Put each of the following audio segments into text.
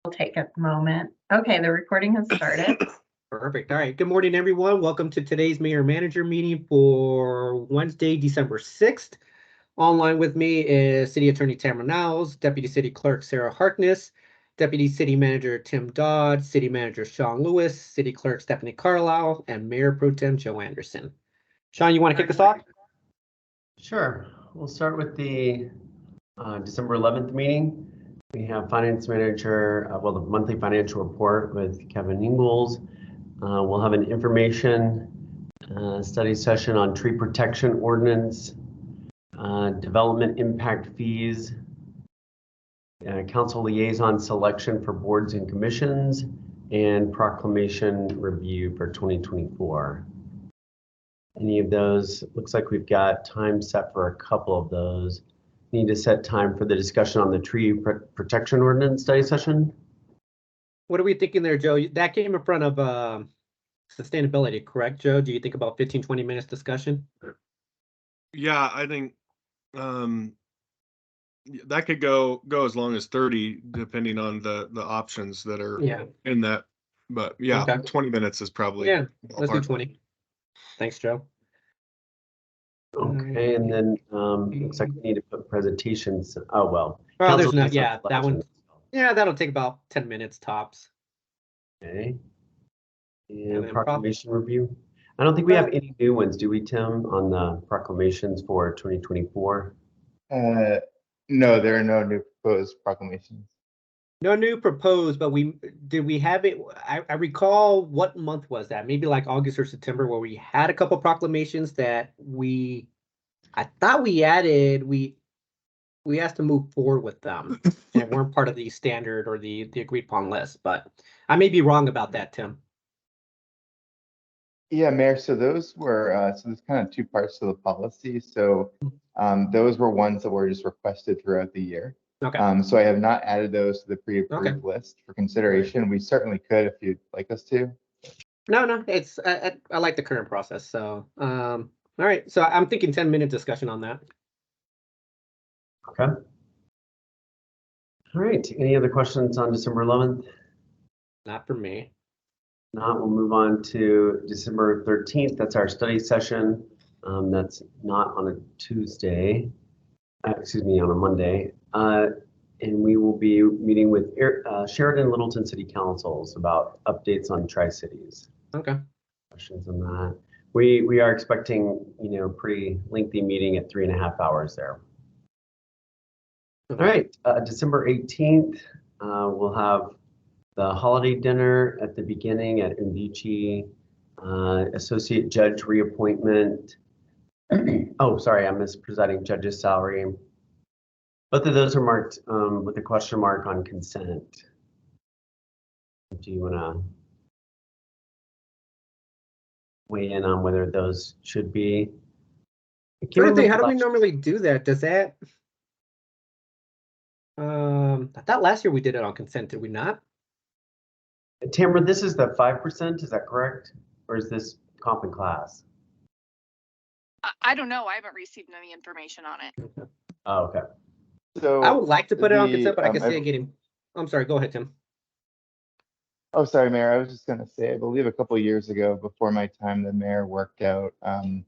We'll take a moment. Okay, the recording has started. Perfect. All right. Good morning, everyone. Welcome to today's Mayor Manager meeting for Wednesday, December 6th. Online with me is City Attorney Tamara Niles, Deputy City Clerk Sarah Harkness, Deputy City Manager Tim Dodd, City Manager Shawn Lewis, City Clerk Stephanie Carlisle, and Mayor Pro Tem Joe Anderson. Shawn, you want to kick us off? Sure. We'll start with the December 11th meeting. We have Finance Manager, the monthly financial report with Kevin Ingalls. We'll have an information study session on tree protection ordinance, development impact fees, council liaison selection for boards and commissions, and proclamation review for 2024. Any of those? Looks like we've got time set for a couple of those. Need to set time for the discussion on the tree protection ordinance study session. What are we thinking there, Joe? That came in front of sustainability, correct, Joe? Do you think about 15, 20 minutes discussion? Yeah, I think that could go as long as 30, depending on the options that are in that. But yeah, okay. 20 minutes is probably let's do 20. Thanks, Joe. Okay, and then looks like we need to put presentations. There's not. Yeah, that one. Yeah, that'll take about 10 minutes tops. Okay. And proclamation review. I don't think we have any new ones, do we, Tim, on the proclamations for 2024? No, there are no new proposed proclamations. No new proposed, but we have it. I recall, what month was that? Maybe like August or September, where we had a couple proclamations that I thought we added. We asked to move forward with them, and weren't part of the standard or the agreed upon list. But I may be wrong about that, Tim. Yeah, Mayor. So those were so there's kind of two parts to the policy. So those were ones that were just requested throughout the year. Okay. So I have not added those to the pre-approved list for consideration. Right. We certainly could if you'd like us to. No, it's I like the current process. So all right. So I'm thinking 10-minute discussion on that. Okay. All right. Any other questions on December 11th? Not for me. Not, we'll move on to December 13th. That's our study session. That's not on a Tuesday. Excuse me, on a Monday. And we will be meeting with Sheridan Littleton City Councils about updates on Tri-Cities. Okay. Questions on that? We are expecting, pretty lengthy meeting at 3.5 hours there. Okay. All right, December 18th, we'll have the holiday dinner at the beginning at Undici, associate judge reappointment. Oh, sorry, I missed presiding judge's salary. Both of those are marked with a question mark on consent. Do you want to weigh in on whether those should be? How do we normally do that? Does that? I thought last year we did it on consent. Did we not? Tamara, this is the 5%. Is that correct, or is this comp and class? I don't know. I haven't received any information on it. Oh, okay. So I would like to put it on consent, but I can see it getting. I'm sorry. Go ahead, Tim. Oh, sorry, Mayor. I was just going to say, I believe a couple of years ago, before my time, the mayor worked out kind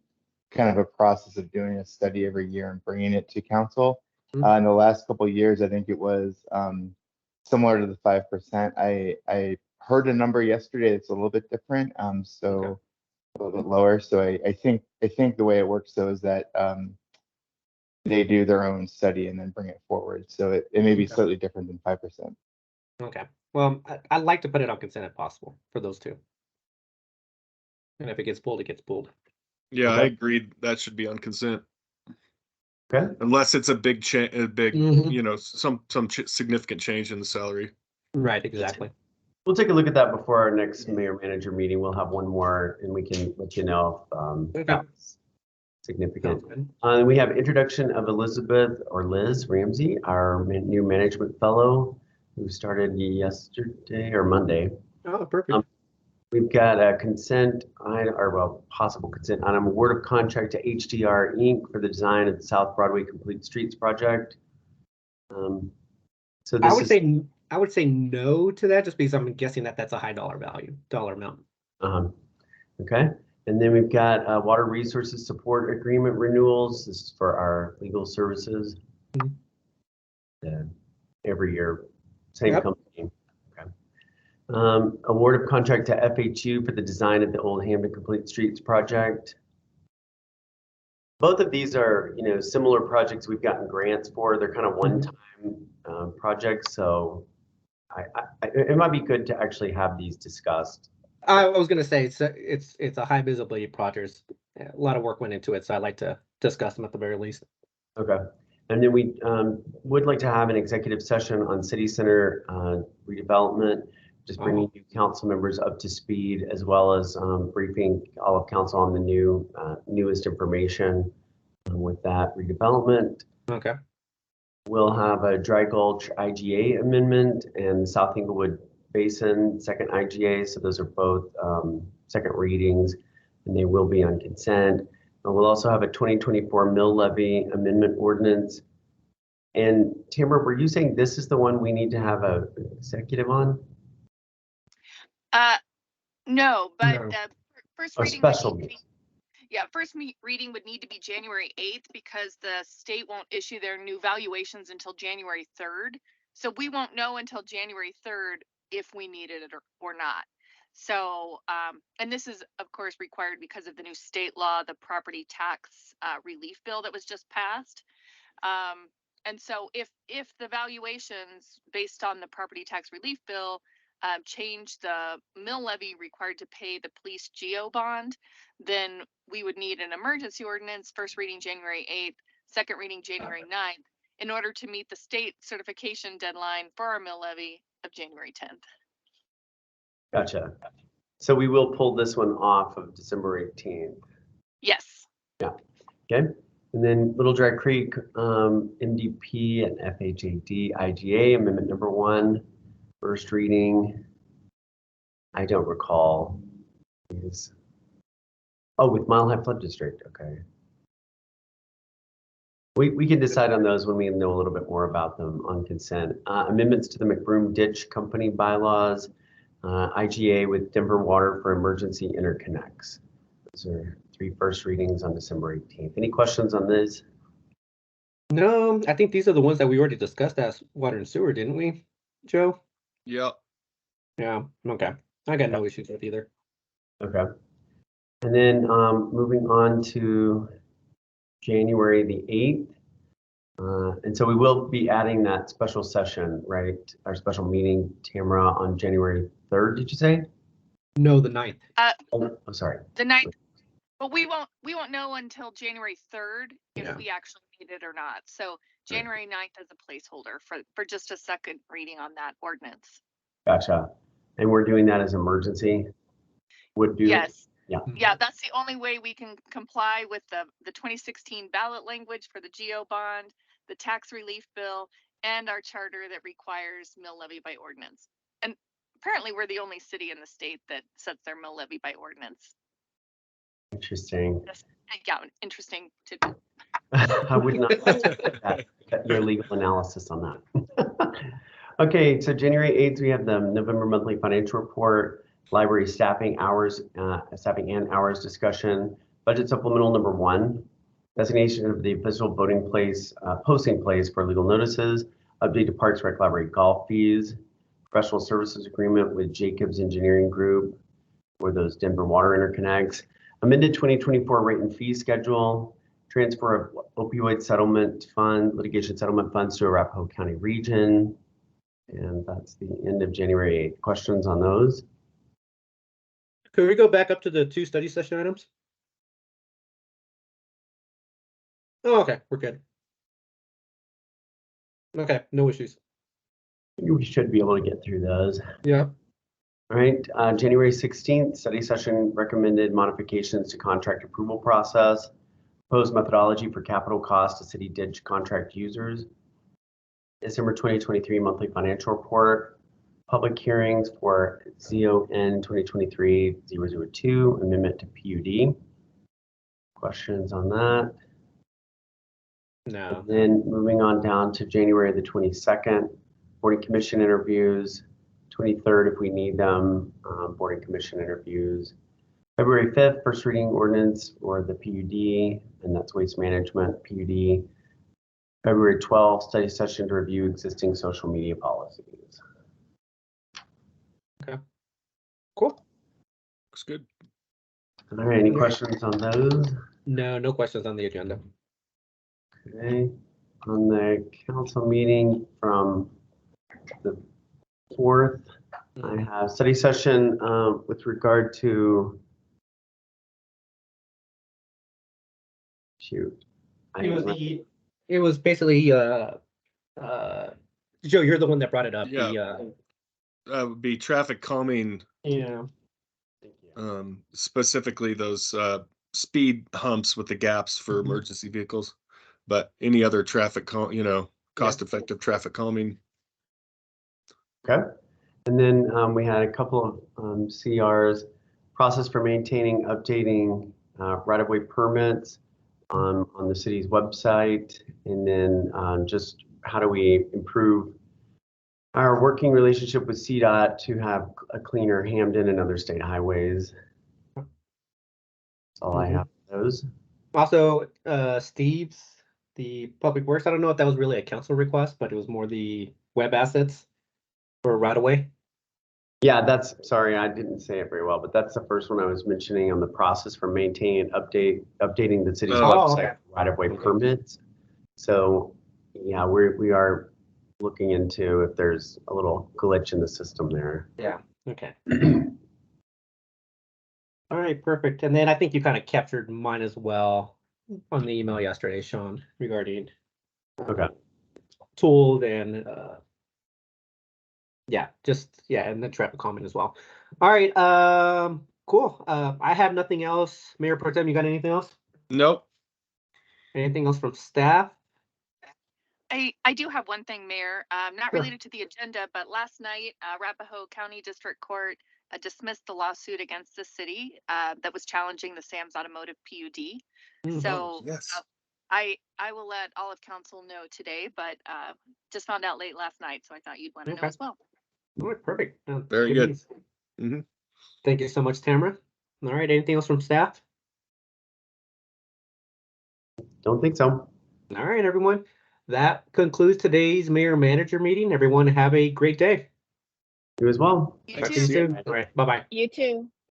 of a process of doing a study every year and bringing it to council. In the last couple of years, I think it was similar to the 5%. I heard a number yesterday that's a little bit different, so a little bit lower. So I think the way it works though is that they do their own study and then bring it forward. So it may be slightly different than 5%. Okay. Well, I'd like to put it on consent if possible for those two. And if it gets pulled, it gets pulled. Yeah, I agreed. That should be on consent. Okay. Unless it's a big change, some significant change in the salary. Right. Exactly. We'll take a look at that before our next mayor manager meeting. We'll have one more, and we can let you know if that's significant. We have introduction of Elizabeth or Liz Ramsey, our new management fellow, who started yesterday or Monday. Oh, perfect. We've got a consent item, or possible consent item, award of contract to HDR Inc. for the design of the South Broadway Complete Streets project. So this I would say no to that just because I'm guessing that that's a high dollar amount. Okay. And then we've got water resources support agreement renewals. This is for our legal services. Every year, same company. Okay. Award of contract to FHU for the design of the Old Hampton Complete Streets project. Both of these are, similar projects we've gotten grants for. They're kind of one-time projects, so it might be good to actually have these discussed. I was going to say it's a high visibility project. A lot of work went into it, so I'd like to discuss them at the very least. Okay. And then we would like to have an executive session on city center redevelopment, just bringing new council members up to speed, as well as briefing all of council on the newest information with that redevelopment. Okay. We'll have a Dry Gulch IGA amendment and South Inglewood Basin second IGA. So those are both second readings, and they will be on consent. And we'll also have a 2024 mill levy amendment ordinance. And Tamara, were you saying this is the one we need to have a executive on? No, but No. First Or reading special would need to be, first reading would need to be January 8th because the state won't issue their new valuations until January 3rd. So we won't know until January 3rd if we need it or not. So, and this is of course required because of the new state law, the property tax relief bill that was just passed. And so if the valuations based on the property tax relief bill change the mill levy required to pay the police geo bond, then we would need an emergency ordinance, first reading January 8th, second reading January 9th, in order to meet the state certification deadline for our mill levy of January 10th. Gotcha. So we will pull this one off of December 18th. Yes. Yeah. Okay. And then Little Dry Creek, MDP and FHAD IGA amendment number 1, first reading. I don't recall. With Mile High Flood District. Okay. We can decide on those when we know a little bit more about them on consent. Amendments to the McBroom Ditch Company bylaws, IGA with Denver Water for emergency interconnects. Those are 3 first readings on December 18th. Any questions on this? No, I think these are the ones that we already discussed as water and sewer, didn't we, Joe? Yep. Yeah. Okay. I got no issues with either. Okay. And then moving on to January the 8th. And so we will be adding that special session, right? Our special meeting, Tamara, on January 3rd, did you say? No, the 9th. I'm sorry. The 9th. But we won't know until January 3rd if we actually need it or not. So January 9th as a placeholder for just a second reading on that ordinance. Gotcha. And we're doing that as emergency? Yes. Yeah. Yeah, that's the only way we can comply with the 2016 ballot language for the GEO bond, the tax relief bill, and our charter that requires mill levy by ordinance. And apparently we're the only city in the state that sets their mill levy by ordinance. Interesting. Yeah, interesting to do. I would not that your legal analysis on that. Okay, so January 8th, we have the November monthly financial report, library staffing and hours discussion, budget supplemental number 1, designation of the official voting place, posting place for legal notices, update to Parks Rec Library golf fees, professional services agreement with Jacobs Engineering Group for those Denver water interconnects, amended 2024 rate and fee schedule, transfer of opioid settlement fund, litigation settlement funds to Arapahoe County region. And that's the end of January 8th. Questions on those? Could we go back up to the 2 study session items? Oh, okay, we're good. Okay, no issues. We should be able to get through those. Yeah. All right, January 16th, study session recommended modifications to contract approval process, proposed methodology for capital cost to city ditch contract users, December 2023 monthly financial report, public hearings for ZON 2023-002, amendment to PUD. Questions on that? No. And then moving on down to January the 22nd, Board and commission interviews. 23rd, if we need them, board and commission interviews. February 5th, first reading ordinance or the PUD, and that's waste management PUD. February 12th, study session to review existing social media policies. Okay. Cool. Looks good. All right, any questions on those? No questions on the agenda. Okay, on the council meeting from the 4th, I have study session with regard to, shoot. It was basically Joe, you're the one that brought it up. Yeah. That would be traffic calming, Yeah. specifically those speed humps with the gaps for emergency vehicles, but any other traffic cost-effective traffic calming. Okay. And then we had a couple of CRs, process for maintaining, updating right-of-way permits on the city's website, and then just how do we improve our working relationship with CDOT to have a cleaner Hamden and other state highways. That's all I have for those. Also, Steve's, the public works. I don't know if that was really a council request, but it was more the web assets for right away. Yeah, that's, sorry, I didn't say it very well, but that's the first one I was mentioning on the process for maintaining and updating the city's website right-of-way permits. So yeah, we are looking into if there's a little glitch in the system there. Yeah. Okay. All right, perfect. And then I think you kind of captured mine as well on the email yesterday, Shawn, regarding Okay. tools and and the traffic calming as well. All right, cool. I have nothing else. Mayor Pro Tem, you got anything else? Nope. Anything else from staff? I do have one thing, Mayor, not related to the agenda, but last night, Arapahoe County District Court dismissed the lawsuit against the city that was challenging the Sam's Automotive PUD. So yes. I will let all of council know today, but just found out late last night, so I thought you'd want to know as well. All right, perfect. Very good. Thank you so much, Tamara. All right, anything else from staff? Don't think so. All right, everyone. That concludes today's mayor manager meeting. Everyone have a great day. You as well. You Talk to too. you soon. All right, bye-bye. You too.